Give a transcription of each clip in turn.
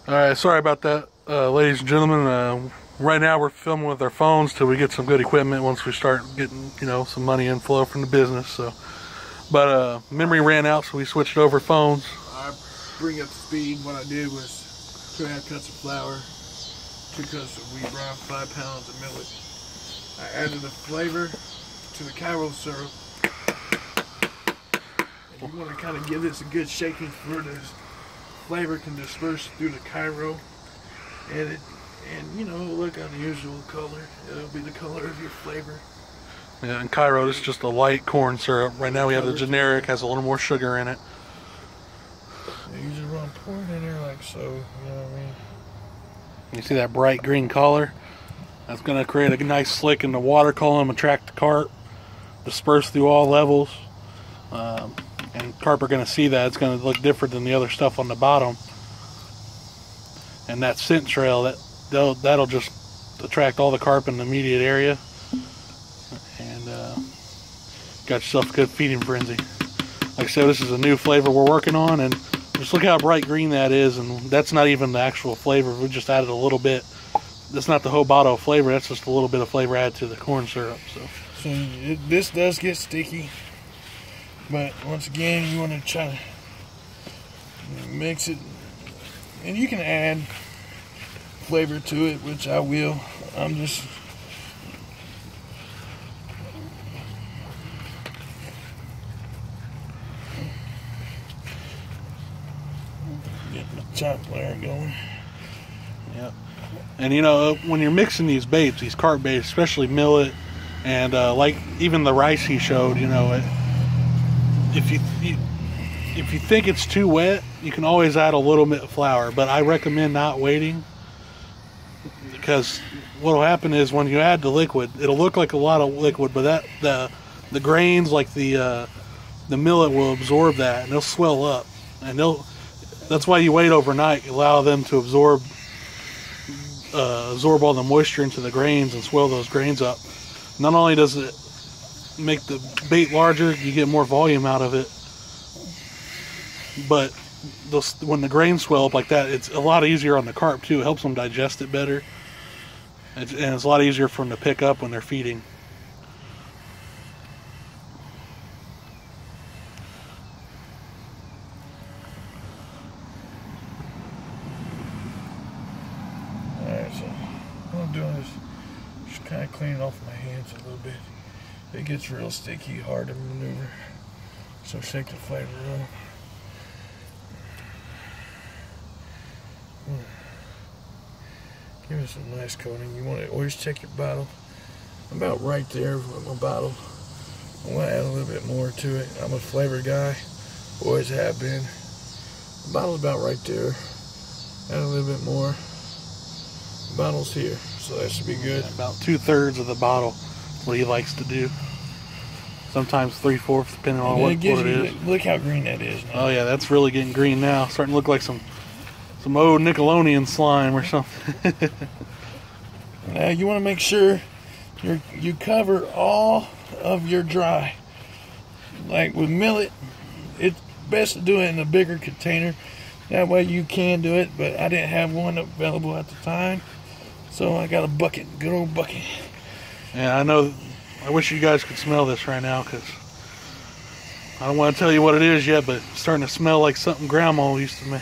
Alright, sorry about that, ladies and gentlemen. Right now we're filming with our phones till we get some good equipment once we start getting, some money inflow from the business. But memory ran out, so we switched over phones. I bring up to speed. What I did was 2.5 cups of flour, 2 cups of wheat bran, 5 pounds of millet. I added the flavor to the Cairo syrup. And you want to kind of give this a good shaking for this flavor can disperse through the Cairo, and look unusual color. It'll be the color of your flavor. Yeah, and Cairo is just a light corn syrup. Right now we have the generic, has a little more sugar in it. You just want to pour it in there like so, you know what I mean? You see that bright green color? That's going to create a nice slick in the water column, attract the carp, disperse through all levels. And carp are going to see that. It's going to look different than the other stuff on the bottom. And that scent trail, that'll just attract all the carp in the immediate area. And got yourself a good feeding frenzy. Like I said, this is a new flavor we're working on, and just look how bright green that is, and that's not even the actual flavor. We just added a little bit. That's not the whole bottle of flavor, that's just a little bit of flavor added to the corn syrup. So this does get sticky, but once again, you want to try to mix it, and you can add flavor to it, which I will. I'm just getting the top layer going. Yep. And when you're mixing these baits, these carp baits, especially millet, and like even the rice he showed, if you think it's too wet, you can always add a little bit of flour. But I recommend not waiting, because what'll happen is when you add the liquid, it'll look like a lot of liquid, but the grains, like the millet, will absorb that, and they'll swell up, and that's why you wait overnight. You allow them to absorb all the moisture into the grains and swell those grains up. Not only does it make the bait larger, you get more volume out of it, but when the grains swell up like that, it's a lot easier on the carp too. It helps them digest it better, and it's a lot easier for them to pick up when they're feeding. What I'm doing is just kind of cleaning off my hands a little bit. It gets real sticky, hard to maneuver. So shake the flavor up. Give it some nice coating. You want to always check your bottle. I'm about right there with my bottle. I want to add a little bit more to it. I'm a flavor guy, always have been. The bottle's about right there. Add a little bit more. The bottle's here, so that should be good. About 2/3 of the bottle, what he likes to do. Sometimes 3/4, depending on what it is. Look how green that is now. Oh yeah, that's really getting green now. Starting to look like some old Nickelodeon slime or something. Now you want to make sure you cover all of your dry. Like with millet, it's best to do it in a bigger container. That way you can do it, but I didn't have one available at the time, so I got a bucket, good old bucket. Yeah, I wish you guys could smell this right now, because I don't want to tell you what it is yet, but it's starting to smell like something Grandma used to make.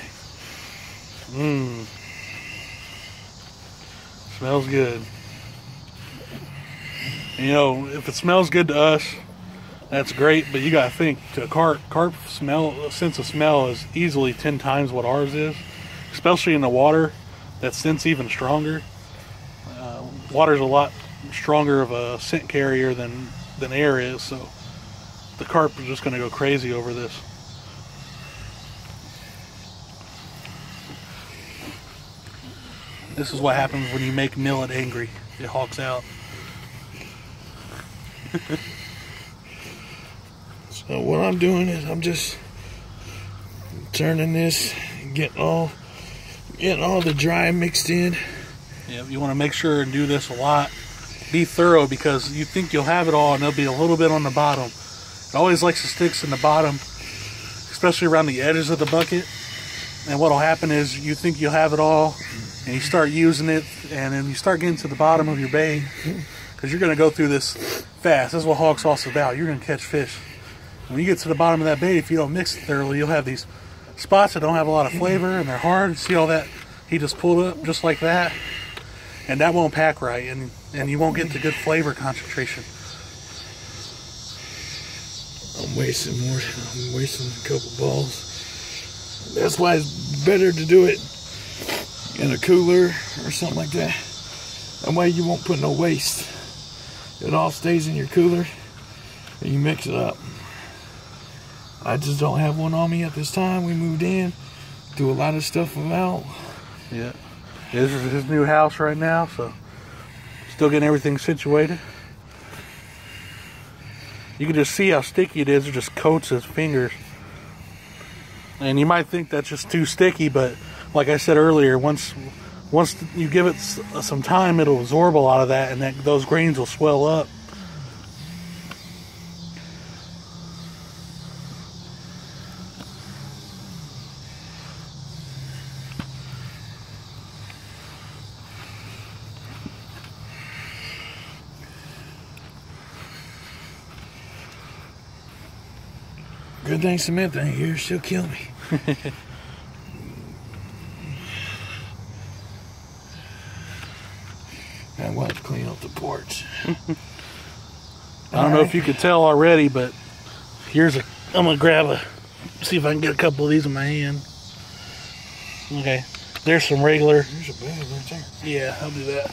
Smells good. And, if it smells good to us, that's great, but you gotta think, to a carp sense of smell is easily 10 times what ours is, especially in the water. That scent's even stronger. Water's a lot stronger of a scent carrier than air is, so the carp is just gonna go crazy over this. This is what happens when you make millet angry. It hawks out. So what I'm doing is I'm just turning this, getting all the dry mixed in. Yeah, you want to make sure and do this a lot. Be thorough, because you think you'll have it all and there'll be a little bit on the bottom. It always likes to stick in the bottom, especially around the edges of the bucket. And what'll happen is you think you'll have it all, and you start using it, and then you start getting to the bottom of your bait, because you're going to go through this fast. This is what Hawg Sauce is about. You're going to catch fish. When you get to the bottom of that bait, if you don't mix it thoroughly, you'll have these spots that don't have a lot of flavor, and they're hard. See all that he just pulled up just like that? And that won't pack right, and you won't get the good flavor concentration. I'm wasting a couple balls. That's why it's better to do it in a cooler or something like that. That way you won't put no waste. It all stays in your cooler and you mix it up. I just don't have one on me at this time. We moved in, do a lot of stuff about. Yeah. This is his new house right now, so still getting everything situated. You can just see how sticky it is. It just coats his fingers. And you might think that's just too sticky, but like I said earlier, once you give it some time, it'll absorb a lot of that, and those grains will swell up. Good thing Samantha ain't here, she'll kill me. I want to clean up the porch. I don't know if you could tell already, but I'm gonna grab see if I can get a couple of these in my hand. Okay, there's some regular. There's a bag right there. Yeah, I'll do that.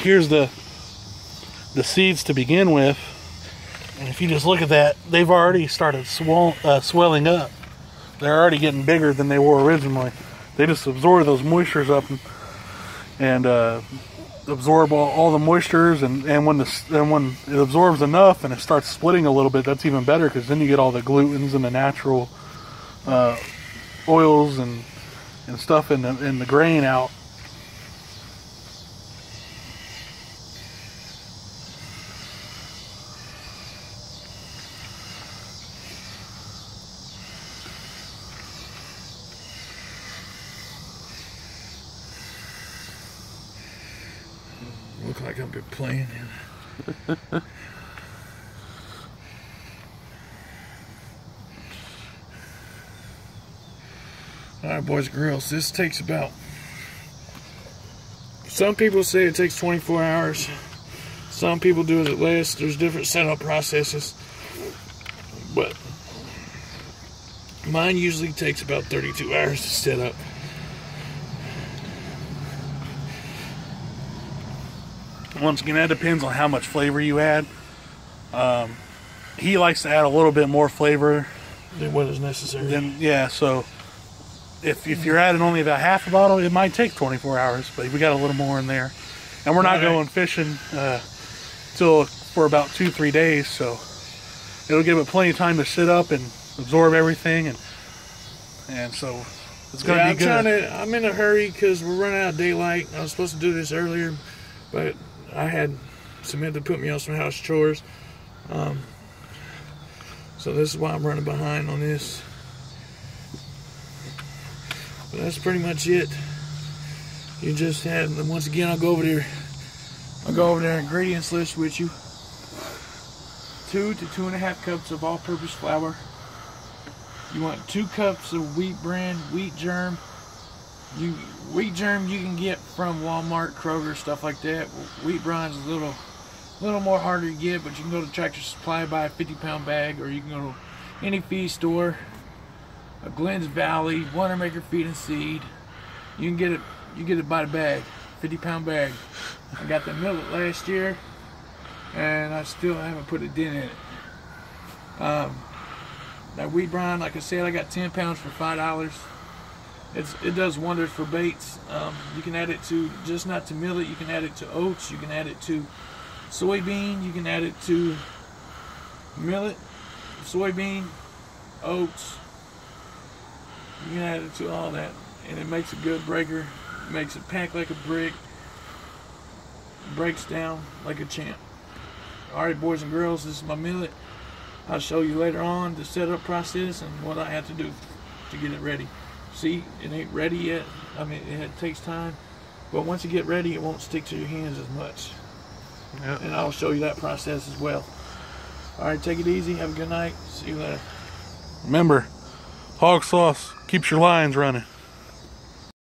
Here's the seeds to begin with. And if you just look at that, they've already started swelling up. They're already getting bigger than they were originally. They just absorb those moistures up and absorb all the moistures. And when it absorbs enough and it starts splitting a little bit, that's even better, because then you get all the glutens and the natural oils and stuff in the grain out. Look like I've been playing. Alright, boys and girls, this takes about, some people say it takes 24 hours. Some people do it less. There's different setup processes. But mine usually takes about 32 hours to set up. Once again, that depends on how much flavor you add. He likes to add a little bit more flavor Than what is necessary. Yeah, so if you're adding only about half a bottle, it might take 24 hours, but we got a little more in there. And we're not going fishing for about 2-3 days, so it'll give it plenty of time to sit up and absorb everything, and so it's going to be good. I'm in a hurry because we're running out of daylight. I was supposed to do this earlier, but I had Samantha put me on some house chores. So this is why I'm running behind on this. But that's pretty much it. You just had, once again, I'll go over their ingredients list with you. 2 to 2.5 cups of all-purpose flour. You want 2 cups of wheat bran, wheat germ. Wheat germ you can get from Walmart, Kroger, stuff like that. Wheat bran is a little more harder to get, but you can go to Tractor Supply, buy a 50-pound bag, or you can go to any feed store, a Glenn's Valley, Wondermaker Feed and Seed. You get it by the bag, 50-pound bag. I got the millet last year, and I still haven't put a dent in it. That wheat bran, like I said, I got 10 pounds for $5. It does wonders for baits. You can add it to, just not to millet, you can add it to oats, you can add it to soybean, you can add it to millet, soybean, oats. You can add it to all that, and it makes a good breaker. It makes it pack like a brick, breaks down like a champ. Alright, boys and girls, this is my millet. I'll show you later on the setup process and what I have to do. to get it ready. See, it ain't ready yet. I mean, it takes time, but once you get ready, it won't stick to your hands as much. Yep. And I'll show you that process as well. All right, take it easy. Have a good night. See you later. Remember, Hawg Sauce keeps your lines running.